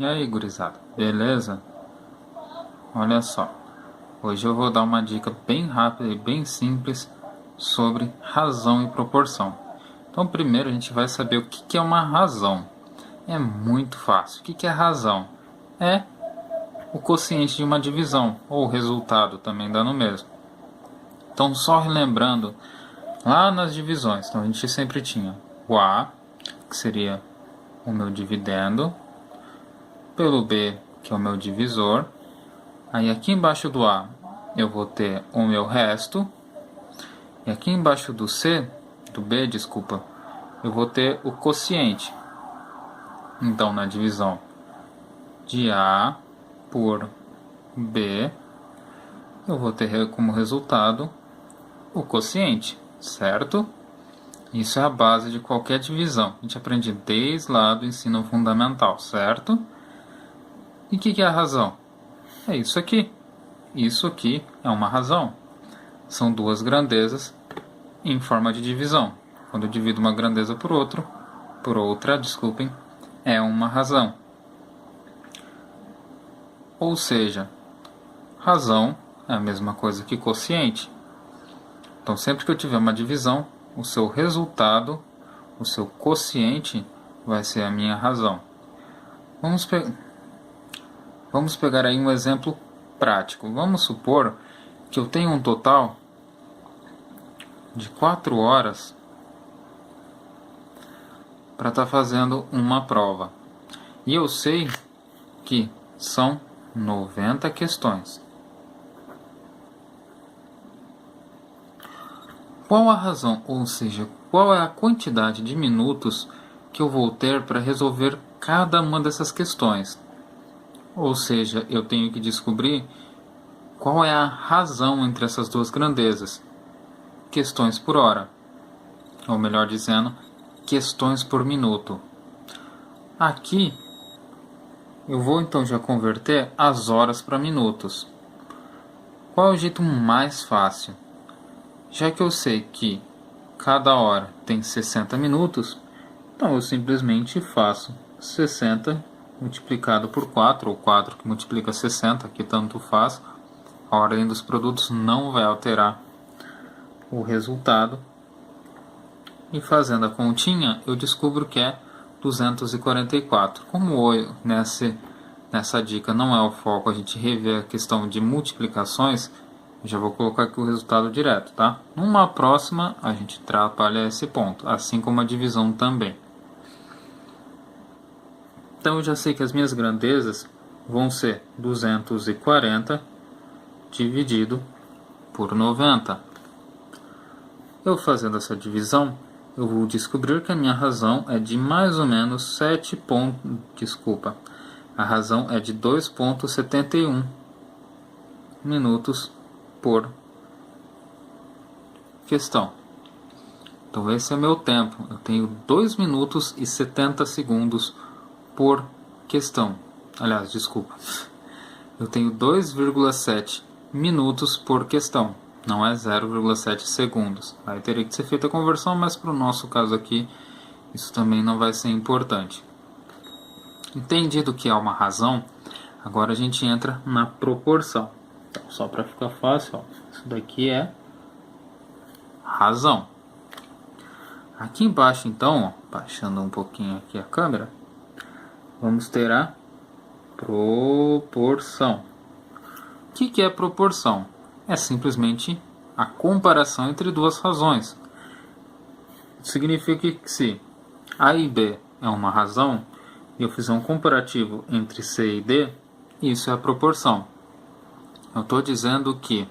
E aí, gurizada, beleza? Olha só, hoje eu vou dar uma dica bem rápida e bem simples sobre razão e proporção. Então, primeiro a gente vai saber o que é uma razão. É muito fácil. O que é razão? É o quociente de uma divisão, ou o resultado, também dá no mesmo. Então, só relembrando, lá nas divisões, então a gente sempre tinha o A, que seria o meu dividendo, pelo B, que é o meu divisor. Aí aqui embaixo do A eu vou ter o meu resto. E aqui embaixo do C, do B, desculpa, eu vou ter o quociente. Então na divisão de A por B, eu vou ter como resultado o quociente, certo? Isso é a base de qualquer divisão. A gente aprende desde lá do ensino fundamental, certo? E o que é a razão? É isso aqui. Isso aqui é uma razão. São duas grandezas em forma de divisão. Quando eu divido uma grandeza por outra, desculpem, é uma razão. Ou seja, razão é a mesma coisa que quociente. Então, sempre que eu tiver uma divisão, o seu resultado, o seu quociente, vai ser a minha razão. Vamos pegar aí um exemplo prático. Vamos supor que eu tenho um total de 4 horas para estar fazendo uma prova. E eu sei que são 90 questões. Qual a razão, ou seja, qual é a quantidade de minutos que eu vou ter para resolver cada uma dessas questões? Ou seja, eu tenho que descobrir qual é a razão entre essas duas grandezas. Questões por hora, ou melhor dizendo, questões por minuto. Aqui eu vou então já converter as horas para minutos. Qual é o jeito mais fácil? Já que eu sei que cada hora tem 60 minutos, então eu simplesmente faço 60 multiplicado por 4, ou 4 que multiplica 60, que tanto faz. A ordem dos produtos não vai alterar o resultado. E fazendo a continha, eu descubro que é 244. Como hoje, nessa dica não é o foco a gente rever a questão de multiplicações, eu já vou colocar aqui o resultado direto, tá? Numa próxima, a gente trabalha esse ponto, assim como a divisão também. Então eu já sei que as minhas grandezas vão ser 240 dividido por 90. Eu fazendo essa divisão, eu vou descobrir que a minha razão é de mais ou menos 7 pontos... Desculpa. A razão é de 2,71 minutos por questão. Então esse é meu tempo. Eu tenho 2 minutos e 70 segundos por questão. Aliás, desculpa. Eu tenho 2,7 minutos por questão. Não é 0,7 segundos. Aí teria que ser feita a conversão, mas para o nosso caso aqui, isso também não vai ser importante. Entendido que é uma razão, agora a gente entra na proporção. Então, só para ficar fácil, ó, isso daqui é razão. Aqui embaixo, então, ó, baixando um pouquinho aqui a câmera, vamos ter a proporção. O que é proporção? É simplesmente a comparação entre duas razões. Significa que se A e B é uma razão e eu fizer um comparativo entre C e D, isso é a proporção. Eu estou dizendo que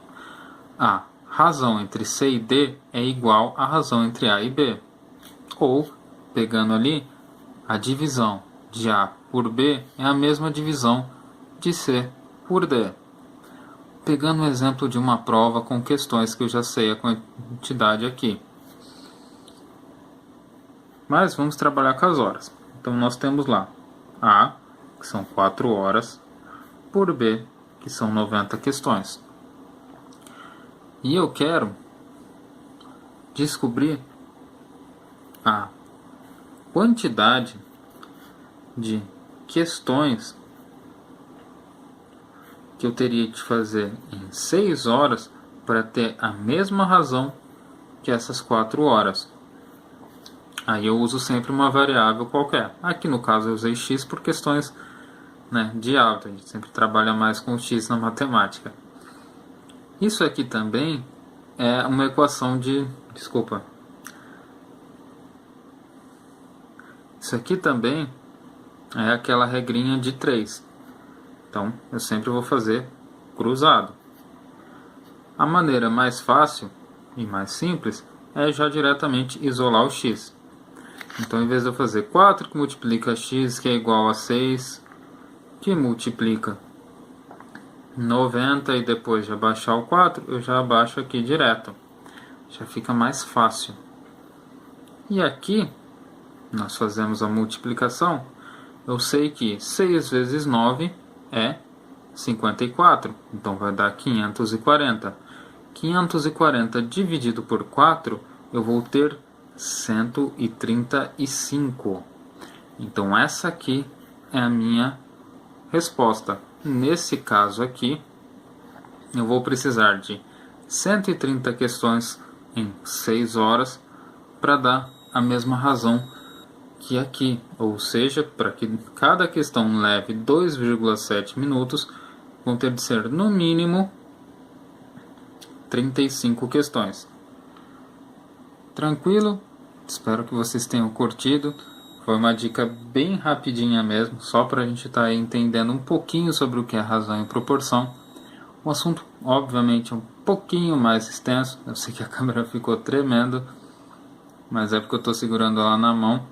a razão entre C e D é igual à razão entre A e B. Ou, pegando ali, a divisão de A por B é a mesma divisão de C por D. Pegando o exemplo de uma prova com questões que eu já sei a quantidade aqui. Mas vamos trabalhar com as horas. Então nós temos lá A, que são 4 horas, por B, que são 90 questões. E eu quero descobrir a quantidade de questões que eu teria que fazer em 6 horas para ter a mesma razão que essas 4 horas. Aí eu uso sempre uma variável qualquer. Aqui no caso eu usei x por questões, né, de alta. A gente sempre trabalha mais com x na matemática. Isso aqui também é uma equação de... Desculpa. Isso aqui também é aquela regrinha de 3. Então eu sempre vou fazer cruzado. A maneira mais fácil e mais simples é já diretamente isolar o x. Então, em vez de eu fazer 4 que multiplica x, que é igual a 6, que multiplica 90 e depois de abaixar o 4, eu já abaixo aqui direto. Já fica mais fácil. E aqui, nós fazemos a multiplicação. Eu sei que 6 vezes 9 é 54. Então, vai dar 540. 540 dividido por 4, eu vou ter 135. Então essa aqui é a minha resposta. Nesse caso aqui, eu vou precisar de 130 questões em 6 horas para dar a mesma razão que aqui. Ou seja, para que cada questão leve 2,7 minutos, vão ter de ser no mínimo 35 questões. Tranquilo? Espero que vocês tenham curtido. Foi uma dica bem rapidinha mesmo, só para a gente estar entendendo um pouquinho sobre o que é razão e proporção. Um assunto, obviamente, um pouquinho mais extenso. Eu sei que a câmera ficou tremendo, mas é porque eu estou segurando ela na mão,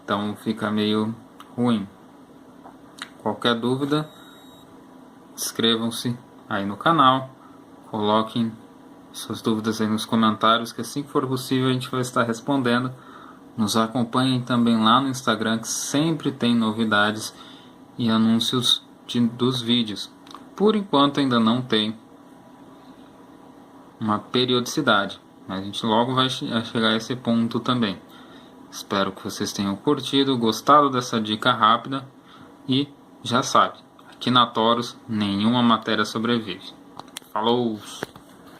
então fica meio ruim. Qualquer dúvida, inscrevam-se aí no canal, coloquem suas dúvidas aí nos comentários, que assim que for possível a gente vai estar respondendo. Nos acompanhem também lá no Instagram, que sempre tem novidades e anúncios dos vídeos. Por enquanto ainda não tem uma periodicidade, mas a gente logo vai chegar a esse ponto também. Espero que vocês tenham curtido, gostado dessa dica rápida e já sabe, aqui na Taurus nenhuma matéria sobrevive. Falou!